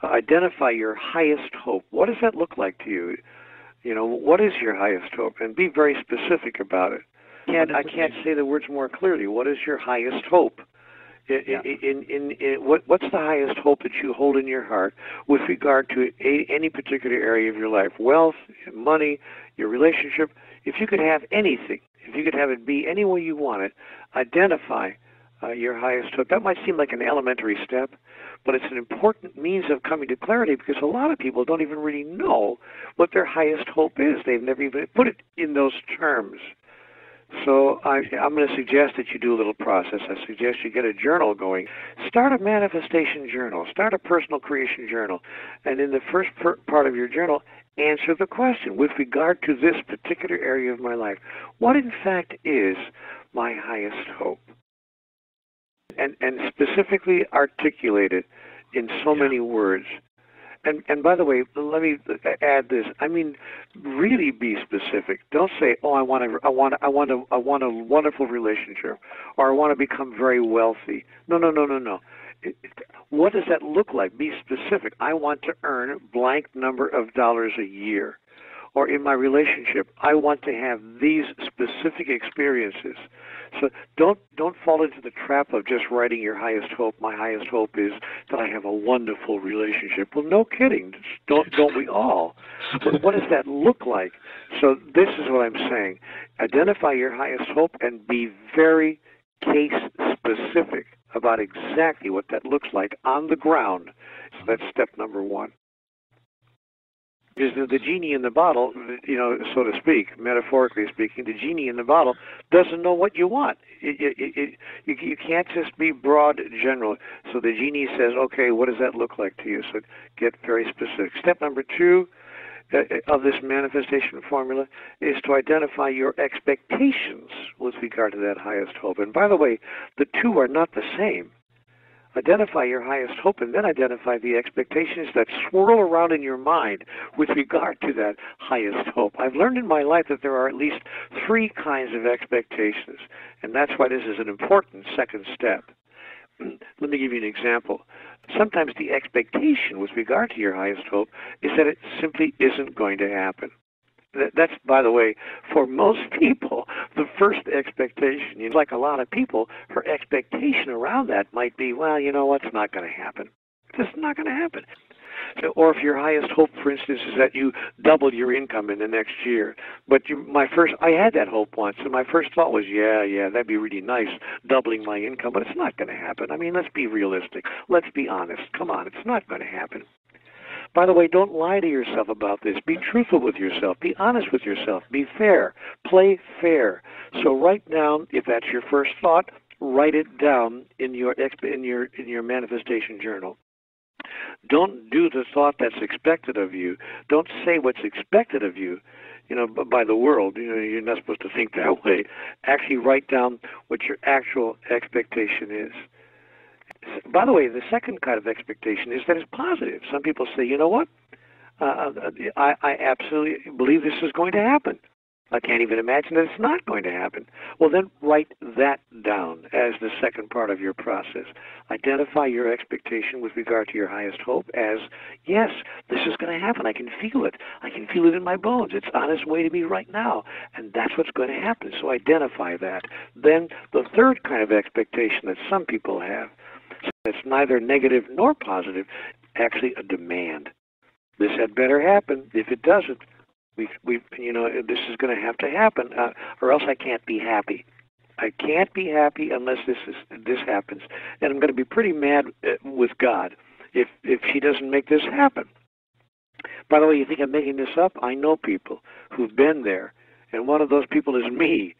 Identify your highest hope. What does that look like to you? You know, what is your highest hope? And be very specific about it. I can't say the words more clearly. What is your highest hope? What's the highest hope that you hold in your heart with regard to any particular area of your life? Wealth, money, your relationship. If you could have anything, if you could have it be any way you want it, identify your highest hope. That might seem like an elementary step, but it's an important means of coming to clarity, because a lot of people don't even really know what their highest hope is. They've never even put it in those terms. So I'm going to suggest that you do a little process. I suggest you get a journal going. Start a manifestation journal. Start a personal creation journal. And in the first part of your journal, answer the question, with regard to this particular area of my life, what in fact is my highest hope? And specifically articulate it in so many words. And by the way, let me add this. I mean, really be specific. Don't say, "Oh, I want a wonderful relationship," or "I want to become very wealthy." No. What does that look like? Be specific. I want to earn blank number of dollars a year. Or in my relationship, I want to have these specific experiences. So don't fall into the trap of just writing your highest hope. My highest hope is that I have a wonderful relationship. Well, no kidding. Don't we all? But what does that look like? So this is what I'm saying. Identify your highest hope and be very case specific about exactly what that looks like on the ground. So that's step number one. Because the genie in the bottle, you know, so to speak, metaphorically speaking, the genie in the bottle doesn't know what you want. You can't just be broad general. So the genie says, okay, what does that look like to you? So get very specific. Step number two of this manifestation formula is to identify your expectations with regard to that highest hope. And by the way, the two are not the same. Identify your highest hope and then identify the expectations that swirl around in your mind with regard to that highest hope. I've learned in my life that there are at least three kinds of expectations, and that's why this is an important second step. Let me give you an example. Sometimes the expectation with regard to your highest hope is that it simply isn't going to happen. That's, by the way, for most people, the first expectation. You know, like a lot of people, her expectation around that might be, well, you know what, it's not going to happen. It's not going to happen. So, or if your highest hope, for instance, is that you double your income in the next year. But I had that hope once, and my first thought was, yeah, that'd be really nice, doubling my income, but it's not going to happen. I mean, let's be realistic. Let's be honest. Come on, it's not going to happen. By the way, don't lie to yourself about this. Be truthful with yourself. Be honest with yourself. Be fair. Play fair. So write down, if that's your first thought, write it down in your manifestation journal. Don't do the thought that's expected of you. Don't say what's expected of you, by the world. You're not supposed to think that way. Actually write down what your actual expectation is. By the way, the second kind of expectation is that it's positive. Some people say, you know what, I absolutely believe this is going to happen. I can't even imagine that it's not going to happen. Well, then write that down as the second part of your process. Identify your expectation with regard to your highest hope as, yes, this is going to happen. I can feel it. I can feel it in my bones. It's on its way to me right now, and that's what's going to happen. So identify that. Then the third kind of expectation that some people have, it's neither negative nor positive, actually a demand. This had better happen. If it doesn't, this is going to happen, or else I can't be happy. I can't be happy unless this happens, and I'm going to be pretty mad with God if she doesn't make this happen. By the way, you think I'm making this up? I know people who've been there, and one of those people is me.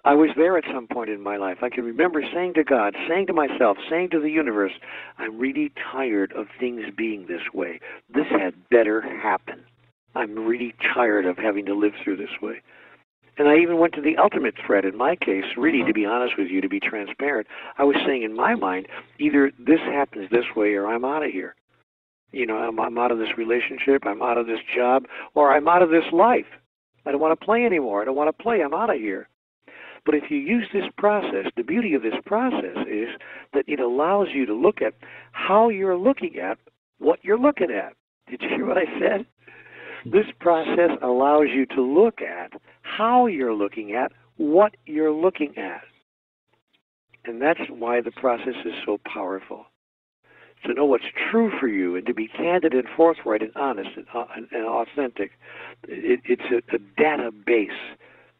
I was there at some point in my life. I can remember saying to God, saying to myself, saying to the universe, I'm really tired of things being this way. This had better happen. I'm really tired of having to live through this way. And I even went to the ultimate threat in my case, really, to be honest with you, to be transparent. I was saying in my mind, either this happens this way or I'm out of here. I'm out of this relationship, I'm out of this job, or I'm out of this life. I don't want to play anymore. I don't want to play. I'm out of here. But if you use this process, the beauty of this process is that it allows you to look at how you're looking at what you're looking at. Did you hear what I said? This process allows you to look at how you're looking at what you're looking at. And that's why the process is so powerful. To know what's true for you and to be candid and forthright and honest and authentic. It's a database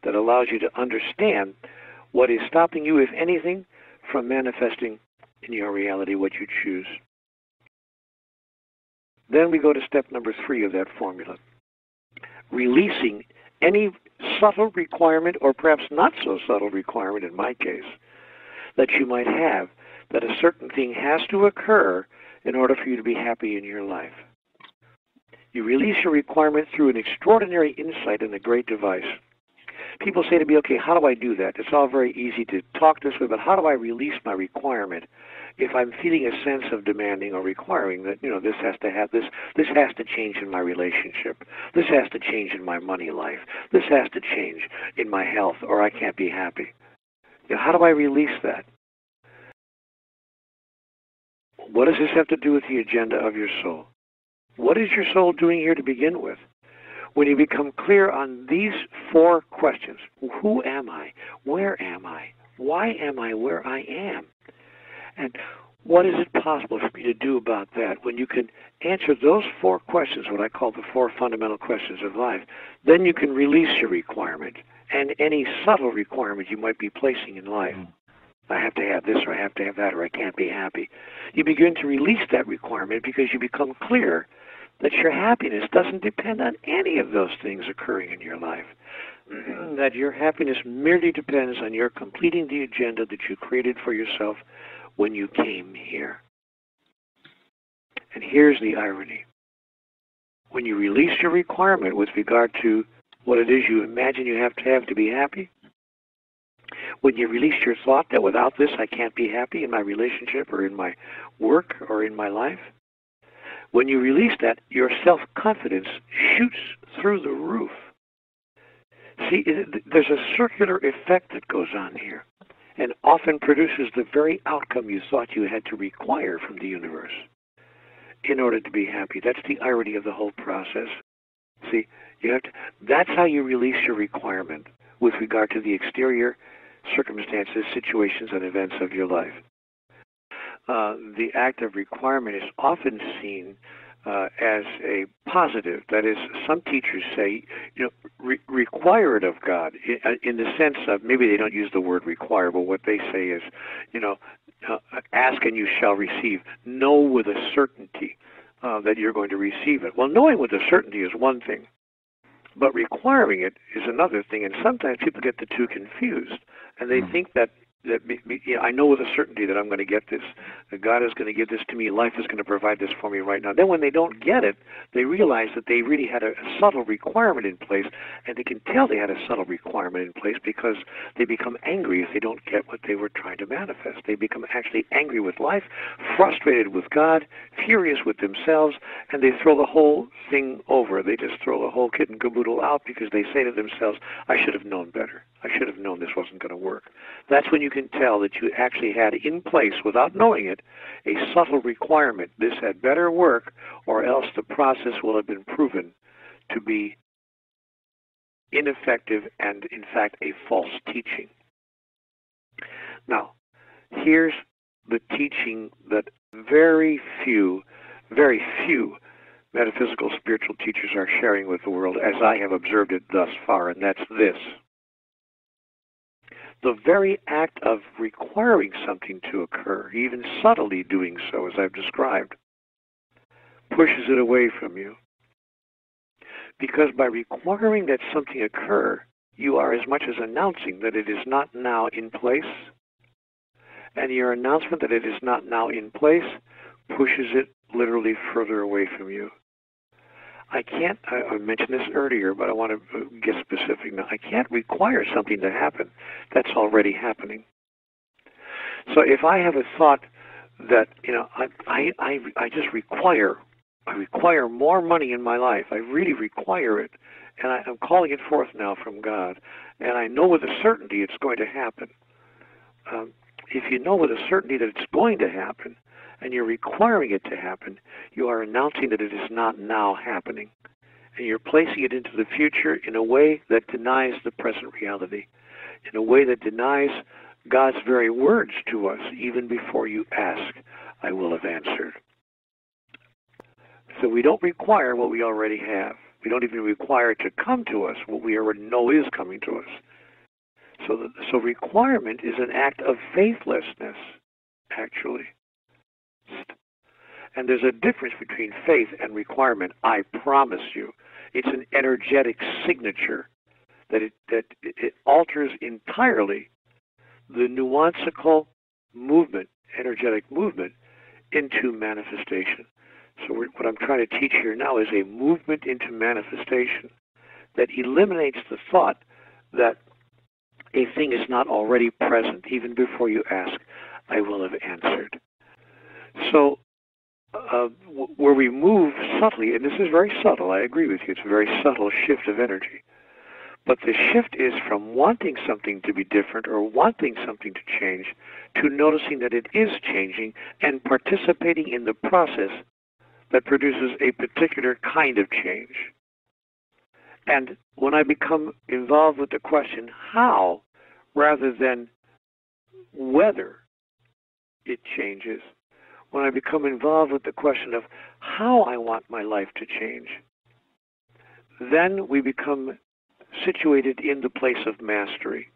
that allows you to understand what is stopping you, if anything, from manifesting in your reality what you choose. Then we go to step number 3 of that formula. Releasing any subtle requirement, or perhaps not so subtle requirement in my case, that you might have, that a certain thing has to occur in order for you to be happy in your life. You release your requirement through an extraordinary insight and a great device. People say to me, okay, how do I do that? It's all very easy to talk this way, but how do I release my requirement if I'm feeling a sense of demanding or requiring that, this has to have this has to change in my relationship, this has to change in my money life, this has to change in my health, or I can't be happy. How do I release that? What does this have to do with the agenda of your soul? What is your soul doing here to begin with? When you become clear on these 4 questions, who am I? Where am I? Why am I where I am? And what is it possible for me to do about that? When you can answer those 4 questions, what I call the 4 fundamental questions of life, then you can release your requirement and any subtle requirement you might be placing in life. I have to have this, or I have to have that, or I can't be happy. You begin to release that requirement because you become clear that your happiness doesn't depend on any of those things occurring in your life. That your happiness merely depends on your completing the agenda that you created for yourself when you came here. And here's the irony. When you release your requirement with regard to what it is you imagine you have to be happy, when you release your thought that without this I can't be happy in my relationship or in my work or in my life, when you release that, your self-confidence shoots through the roof. See, there's a circular effect that goes on here and often produces the very outcome you thought you had to require from the universe in order to be happy. That's the irony of the whole process. See, that's how you release your requirement with regard to the exterior circumstances, situations, and events of your life. The act of requirement is often seen as a positive. That is, some teachers say, require it of God, in the sense of, maybe they don't use the word require, but what they say is, ask and you shall receive. Know with a certainty that you're going to receive it. Well, knowing with a certainty is one thing, but requiring it is another thing. And sometimes people get the two confused, and they think that I know with a certainty that I'm going to get this, that God is going to give this to me, life is going to provide this for me right now. Then when they don't get it, they realize that they really had a subtle requirement in place, and they can tell they had a subtle requirement in place because they become angry if they don't get what they were trying to manifest. They become actually angry with life, frustrated with God, furious with themselves, and they throw the whole thing over. They just throw the whole kit and caboodle out because they say to themselves, I should have known better. I should have known this wasn't going to work. That's when you can tell that you actually had in place, without knowing it, a subtle requirement. This had better work, or else the process will have been proven to be ineffective and, in fact, a false teaching. Now, here's the teaching that very few metaphysical spiritual teachers are sharing with the world, as I have observed it thus far, and that's this. The very act of requiring something to occur, even subtly doing so, as I've described, pushes it away from you. Because by requiring that something occur, you are as much as announcing that it is not now in place, and your announcement that it is not now in place pushes it literally further away from you. I mentioned this earlier, but I want to get specific now. I can't require something to happen that's already happening. So if I have a thought that, I just require I require more money in my life. I really require it. And I'm calling it forth now from God. And I know with a certainty it's going to happen. If you know with a certainty that it's going to happen, and you're requiring it to happen, you are announcing that it is not now happening. And you're placing it into the future in a way that denies the present reality, in a way that denies God's very words to us. Even before you ask, I will have answered. So we don't require what we already have. We don't even require it to come to us, what we already know is coming to us. So requirement is an act of faithlessness, actually. And there's a difference between faith and requirement, I promise you. It's an energetic signature that it alters entirely the nuancical movement, energetic movement, into manifestation. So what I'm trying to teach here now is a movement into manifestation that eliminates the thought that a thing is not already present. Even before you ask, I will have answered. So where we move subtly, and this is very subtle, I agree with you, it's a very subtle shift of energy. But the shift is from wanting something to be different or wanting something to change to noticing that it is changing and participating in the process that produces a particular kind of change. And when I become involved with the question how, rather than whether it changes, when I become involved with the question of how I want my life to change, then we become situated in the place of mastery.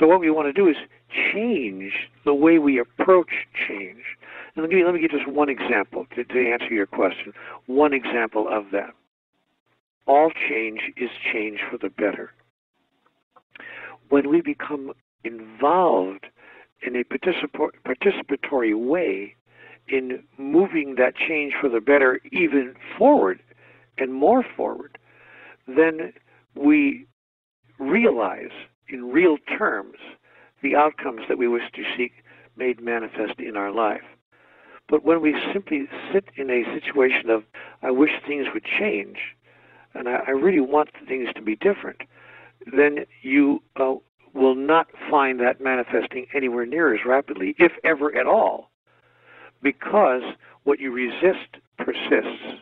So what we want to do is change the way we approach change. And let me give just one example to answer your question. One example of that. All change is change for the better. When we become involved in a participatory way in moving that change for the better even forward and more forward, then we realize in real terms the outcomes that we wish to seek made manifest in our life. But when we simply sit in a situation of, I wish things would change, and I really want things to be different, then you will not find that manifesting anywhere near as rapidly, if ever at all, because what you resist persists.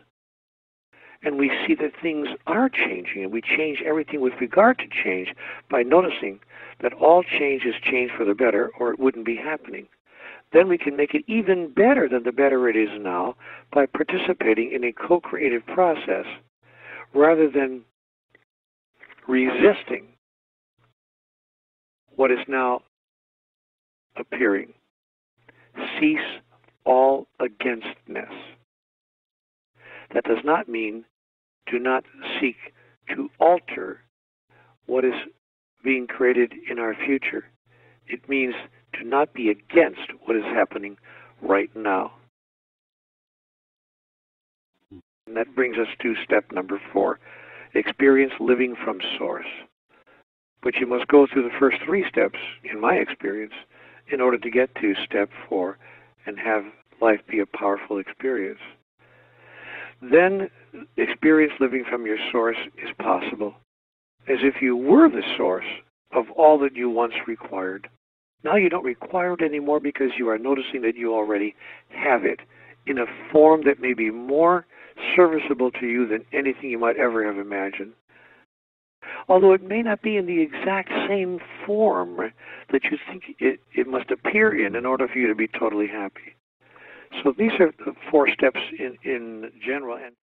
And we see that things are changing, and we change everything with regard to change by noticing that all change is change for the better, or it wouldn't be happening. Then we can make it even better than the better it is now by participating in a co-creative process rather than resisting what is now appearing. Cease all againstness. That does not mean do not seek to alter what is being created in our future. It means do not be against what is happening right now. And that brings us to step number 4, experience living from source. But you must go through the first 3 steps, in my experience, in order to get to step 4 and have life be a powerful experience. Then experience living from your source is possible, as if you were the source of all that you once required. Now you don't require it anymore because you are noticing that you already have it in a form that may be more serviceable to you than anything you might ever have imagined. Although it may not be in the exact same form that you think it must appear in order for you to be totally happy. So these are the 4 steps in general. And